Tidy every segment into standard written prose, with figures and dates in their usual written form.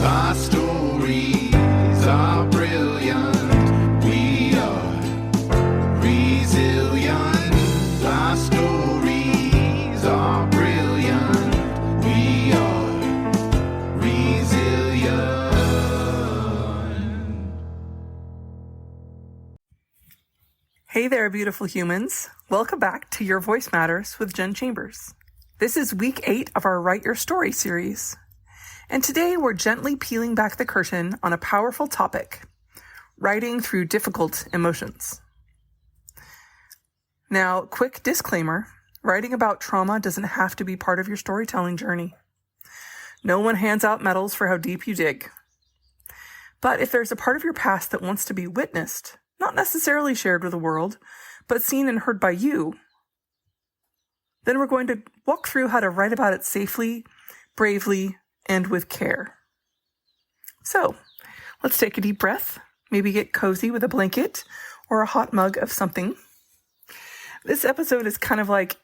Our stories are brilliant. We are resilient. Our stories are brilliant. We are resilient. Hey there, beautiful humans. Welcome back to Your Voice Matters with Jen Chambers. This is week 8 of our Write Your Story series. And today we're gently peeling back the curtain on a powerful topic, writing through difficult emotions. Now, quick disclaimer, writing about trauma doesn't have to be part of your storytelling journey. No one hands out medals for how deep you dig. But if there's a part of your past that wants to be witnessed, not necessarily shared with the world, but seen and heard by you, then we're going to walk through how to write about it safely, bravely, and with care. So, let's take a deep breath, maybe get cozy with a blanket or a hot mug of something. This episode is kind of like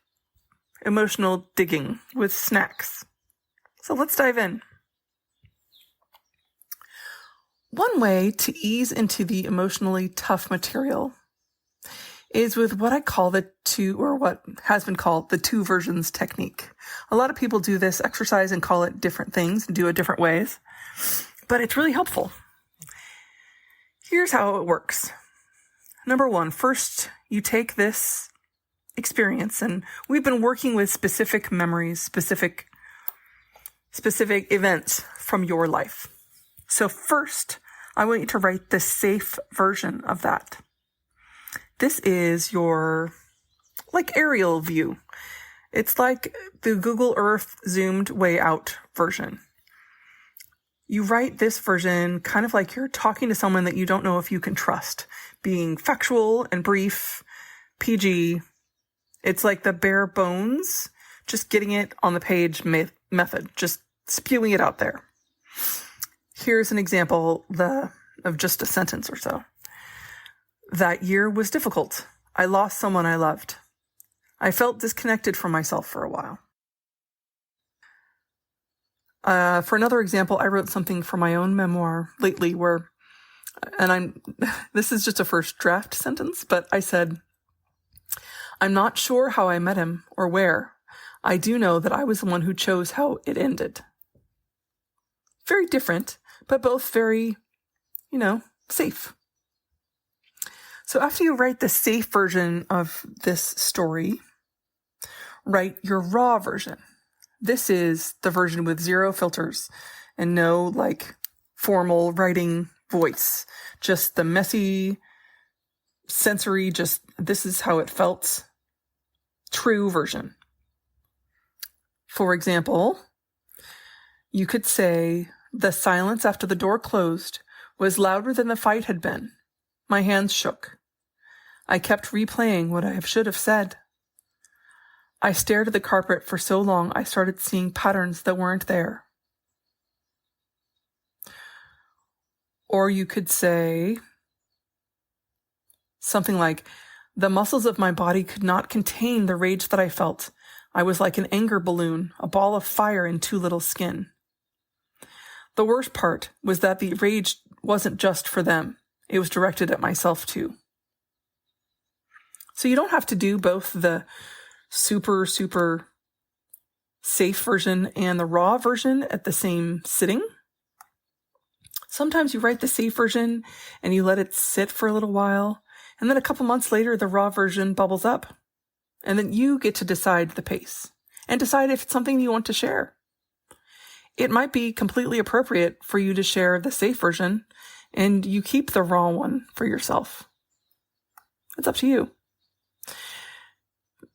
emotional digging with snacks. So let's dive in. One way to ease into the emotionally tough material is with what I call what has been called the 2 versions technique. A lot of people do this exercise and call it different things and do it different ways, but it's really helpful. Here's how it works. Number 1, first you take this experience, and we've been working with specific memories, specific events from your life. So first, I want you to write the safe version of that. This is your, aerial view. It's like the Google Earth zoomed way out version. You write this version kind of like you're talking to someone that you don't know if you can trust, being factual and brief, PG. It's like the bare bones, just getting it on the page method, just spewing it out there. Here's an example of just a sentence or so. That year was difficult. I lost someone I loved. I felt disconnected from myself for a while. For another example, I wrote something for my own memoir lately this is just a first draft sentence, but I said, I'm not sure how I met him or where. I do know that I was the one who chose how it ended. Very different, but both very, safe. So after you write the safe version of this story, write your raw version. This is the version with 0 filters and no formal writing voice. Just the messy, sensory, this is how it felt, true version. For example, you could say, the silence after the door closed was louder than the fight had been. My hands shook. I kept replaying what I should have said. I stared at the carpet for so long I started seeing patterns that weren't there. Or you could say something like, the muscles of my body could not contain the rage that I felt. I was like an anger balloon, a ball of fire in too little skin. The worst part was that the rage wasn't just for them. It was directed at myself too. So you don't have to do both the super, super safe version and the raw version at the same sitting. Sometimes you write the safe version and you let it sit for a little while, and then a couple months later, the raw version bubbles up. And then you get to decide the pace and decide if it's something you want to share. It might be completely appropriate for you to share the safe version and you keep the raw one for yourself. It's up to you.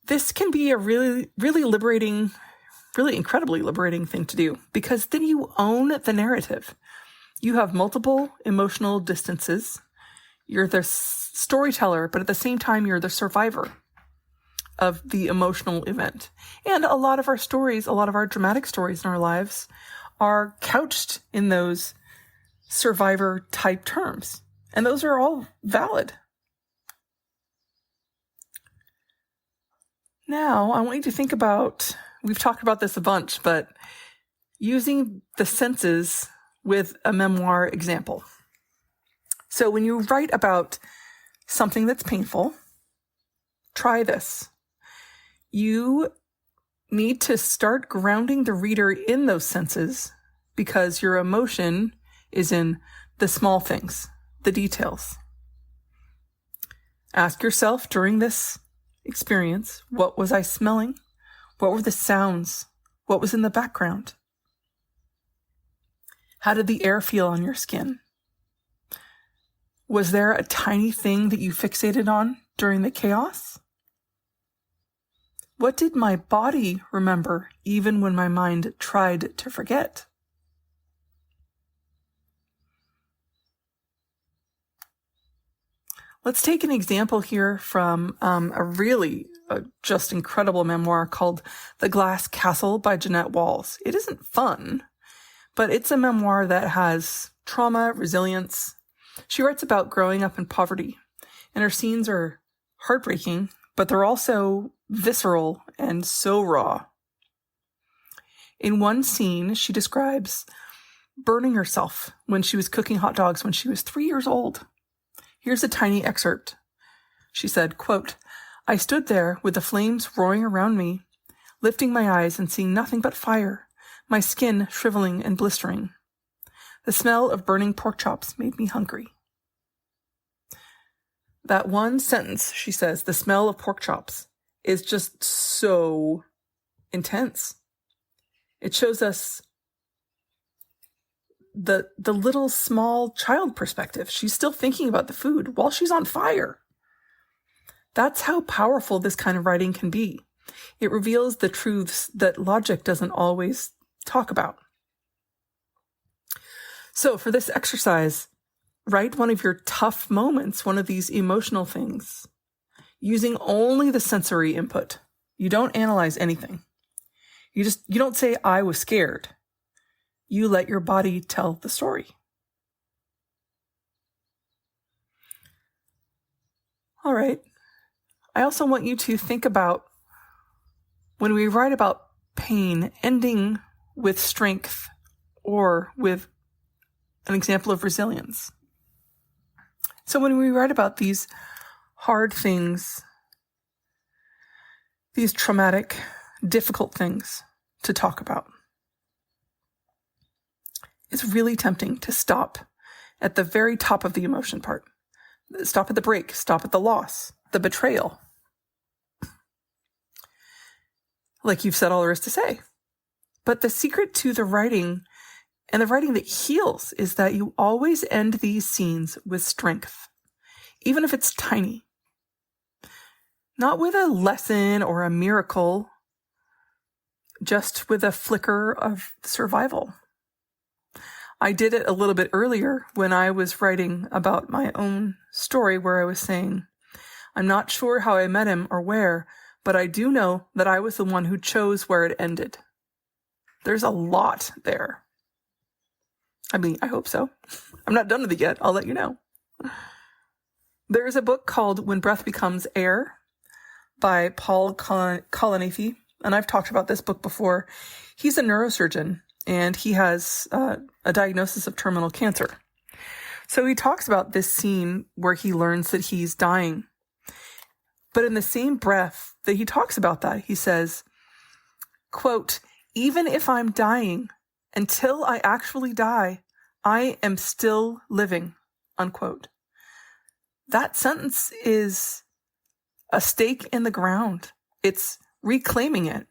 This can be a really, really liberating, really incredibly liberating thing to do, because then you own the narrative. You have multiple emotional distances. You're the storyteller, but at the same time, you're the survivor of the emotional event. And a lot of our stories, a lot of our dramatic stories in our lives are couched in those survivor type terms. And those are all valid. Now, I want you to think about, we've talked about this a bunch, but using the senses with a memoir example. So when you write about something that's painful, try this. You need to start grounding the reader in those senses because your emotion is in the small things, the details. Ask yourself during this experience, what was I smelling? What were the sounds? What was in the background? How did the air feel on your skin? Was there a tiny thing that you fixated on during the chaos? What did my body remember even when my mind tried to forget? Let's take an example here from a really just incredible memoir called The Glass Castle by Jeanette Walls. It isn't fun, but it's a memoir that has trauma, resilience. She writes about growing up in poverty, and her scenes are heartbreaking, but they're also visceral and so raw. In one scene, she describes burning herself when she was cooking hot dogs when she was 3 years old. Here's a tiny excerpt. She said, quote, "I stood there with the flames roaring around me, lifting my eyes and seeing nothing but fire, my skin shriveling and blistering. The smell of burning pork chops made me hungry." That one sentence, she says, the smell of pork chops, is just so intense. It shows us the little small child perspective. She's still thinking about the food while she's on fire. That's how powerful this kind of writing can be. It reveals the truths that logic doesn't always talk about. So for this exercise, write one of your tough moments, one of these emotional things, using only the sensory input. You don't analyze anything. You don't say, "I was scared." You let your body tell the story. All right. I also want you to think about when we write about pain ending with strength or with an example of resilience. So when we write about these hard things, these traumatic, difficult things to talk about, it's really tempting to stop at the very top of the emotion part. Stop at the break, stop at the loss, the betrayal. Like you've said all there is to say. But the secret to the writing, and the writing that heals, is that you always end these scenes with strength, even if it's tiny. Not with a lesson or a miracle, just with a flicker of survival. I did it a little bit earlier when I was writing about my own story where I was saying, "I'm not sure how I met him or where, but I do know that I was the one who chose where it ended." There's a lot there. I mean, I hope so. I'm not done with it yet. I'll let you know. There's a book called When Breath Becomes Air by Paul Kalanithi, and I've talked about this book before. He's a neurosurgeon, and he has a diagnosis of terminal cancer. So he talks about this scene where he learns that he's dying. But in the same breath that he talks about that, he says, quote, "Even if I'm dying, until I actually die, I am still living," unquote. That sentence is a stake in the ground. It's reclaiming it.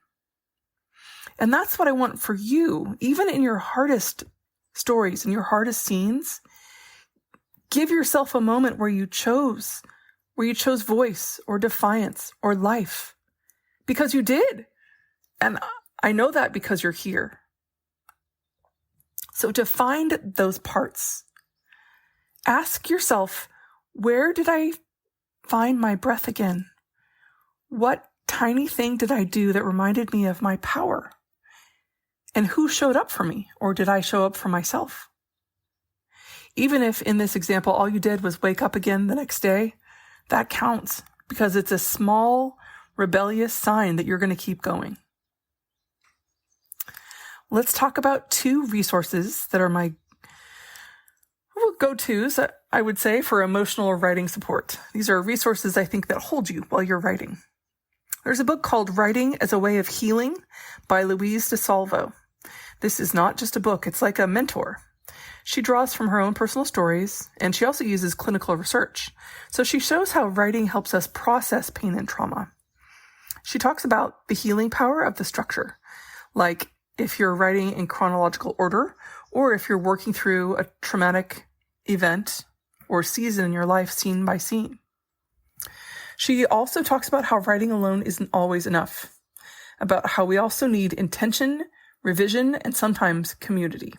And that's what I want for you. Even in your hardest stories and your hardest scenes, give yourself a moment where you chose voice or defiance or life. Because you did. And I know that because you're here. So to find those parts, ask yourself, where did I find my breath again? What tiny thing did I do that reminded me of my power? And who showed up for me? Or did I show up for myself? Even if in this example, all you did was wake up again the next day, that counts because it's a small, rebellious sign that you're going to keep going. Let's talk about 2 resources that are my go-tos, I would say, for emotional writing support. These are resources I think that hold you while you're writing. There's a book called Writing as a Way of Healing by Louise DeSalvo. This is not just a book, it's like a mentor. She draws from her own personal stories, and she also uses clinical research. So she shows how writing helps us process pain and trauma. She talks about the healing power of the structure, like if you're writing in chronological order, or if you're working through a traumatic event or season in your life scene by scene. She also talks about how writing alone isn't always enough, about how we also need intention, revision, and sometimes community.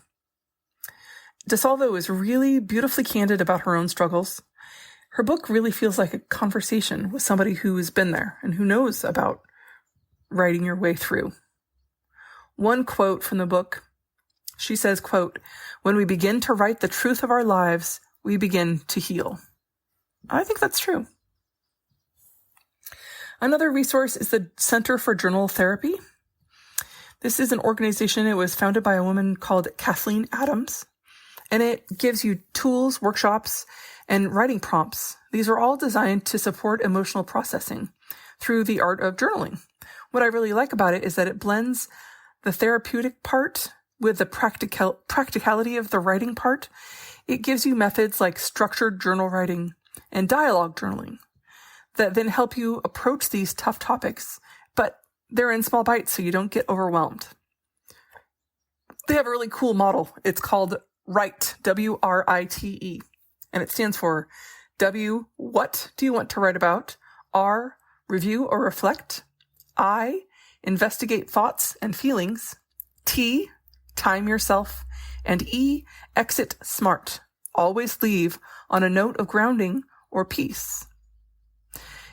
DeSalvo is really beautifully candid about her own struggles. Her book really feels like a conversation with somebody who has been there and who knows about writing your way through. One quote from the book, she says, quote, "When we begin to write the truth of our lives, we begin to heal." I think that's true. Another resource is the Center for Journal Therapy. This is an organization. It was founded by a woman called Kathleen Adams, and it gives you tools, workshops, and writing prompts. These are all designed to support emotional processing through the art of journaling. What I really like about it is that it blends the therapeutic part with the practicality of the writing part. It gives you methods like structured journal writing and dialogue journaling that then help you approach these tough topics, but they're in small bites so you don't get overwhelmed. They have a really cool model. It's called WRITE, W-R-I-T-E, and it stands for W, what do you want to write about? R, review or reflect. I, investigate thoughts and feelings. T, time yourself. And E, exit smart. Always leave on a note of grounding or peace.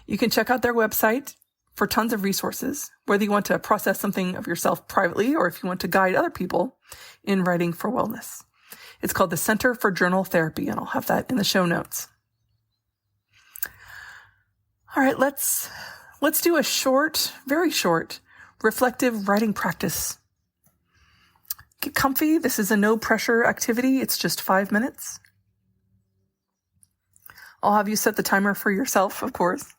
You can check out their website for tons of resources, whether you want to process something of yourself privately or if you want to guide other people in writing for wellness. It's called the Center for Journal Therapy, and I'll have that in the show notes. All right, let's do a short, very short, reflective writing practice. Get comfy. This is a no-pressure activity. It's just 5 minutes. I'll have you set the timer for yourself, of course.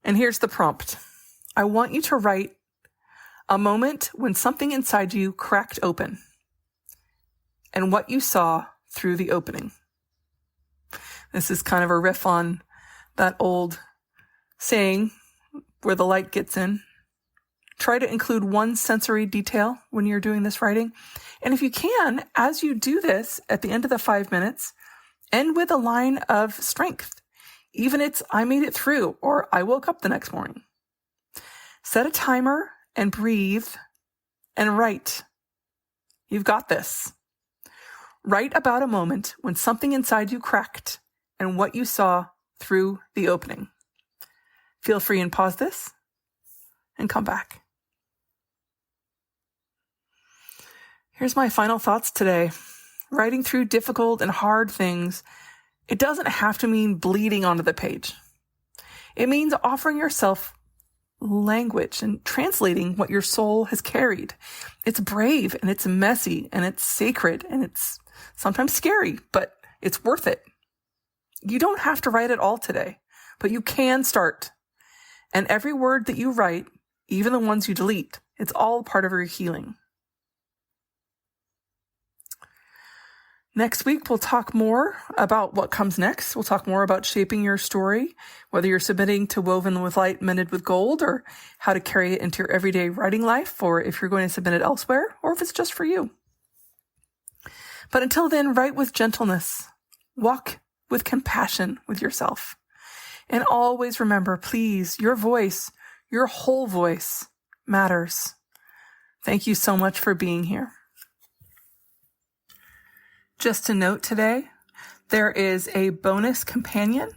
And here's the prompt. I want you to write a moment when something inside you cracked open and what you saw through the opening. This is kind of a riff on that old saying where the light gets in. Try to include one sensory detail when you're doing this writing. And if you can, as you do this at the end of the 5 minutes, end with a line of strength. Even it's, I made it through, or I woke up the next morning. Set a timer and breathe and write. You've got this. Write about a moment when something inside you cracked and what you saw through the opening. Feel free and pause this and come back. Here's my final thoughts today. Writing through difficult and hard things, it doesn't have to mean bleeding onto the page. It means offering yourself language and translating what your soul has carried. It's brave and it's messy and it's sacred and it's sometimes scary, but it's worth it. You don't have to write it all today, but you can start. And every word that you write, even the ones you delete, it's all part of your healing. Next week, we'll talk more about what comes next. We'll talk more about shaping your story, whether you're submitting to Woven with Light, Mended with Gold, or how to carry it into your everyday writing life, or if you're going to submit it elsewhere, or if it's just for you. But until then, write with gentleness. Walk with compassion with yourself. And always remember, please, your voice, your whole voice matters. Thank you so much for being here. Just to note today, there is a bonus companion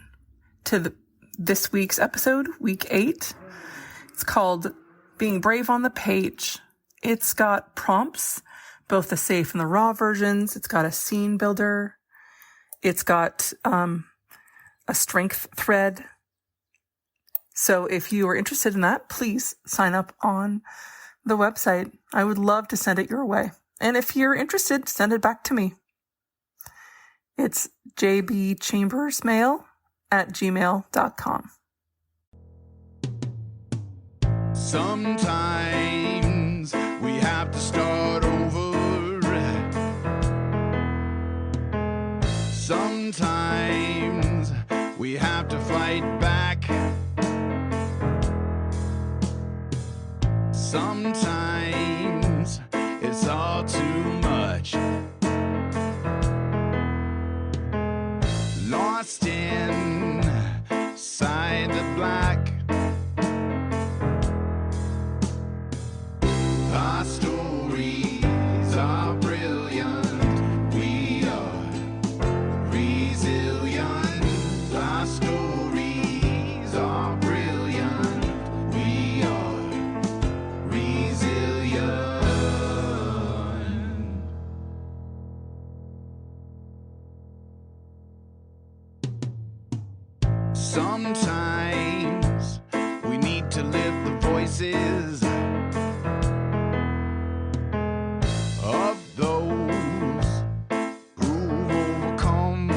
to this week's episode, week 8. It's called Being Brave on the Page. It's got prompts, both the safe and the raw versions. It's got a scene builder. It's got a strength thread. So if you are interested in that, please sign up on the website. I would love to send it your way. And if you're interested, send it back to me. It's jbchambersmail@gmail.com. Sometimes we have to start over. Sometimes we have to fight back. Sometimes it's all too much. Lost inside the black. Our stories are brilliant. We are resilient. Our stories are brilliant. We are resilient. Sometimes we need to lift the voices of those who've overcome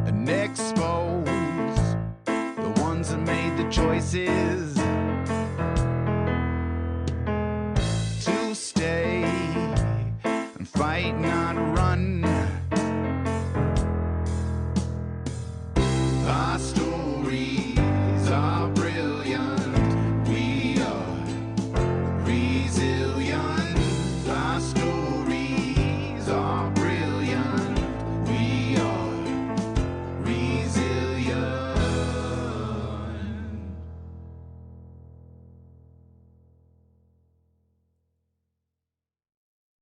and expose the ones that made the choices to stay and fight, not run.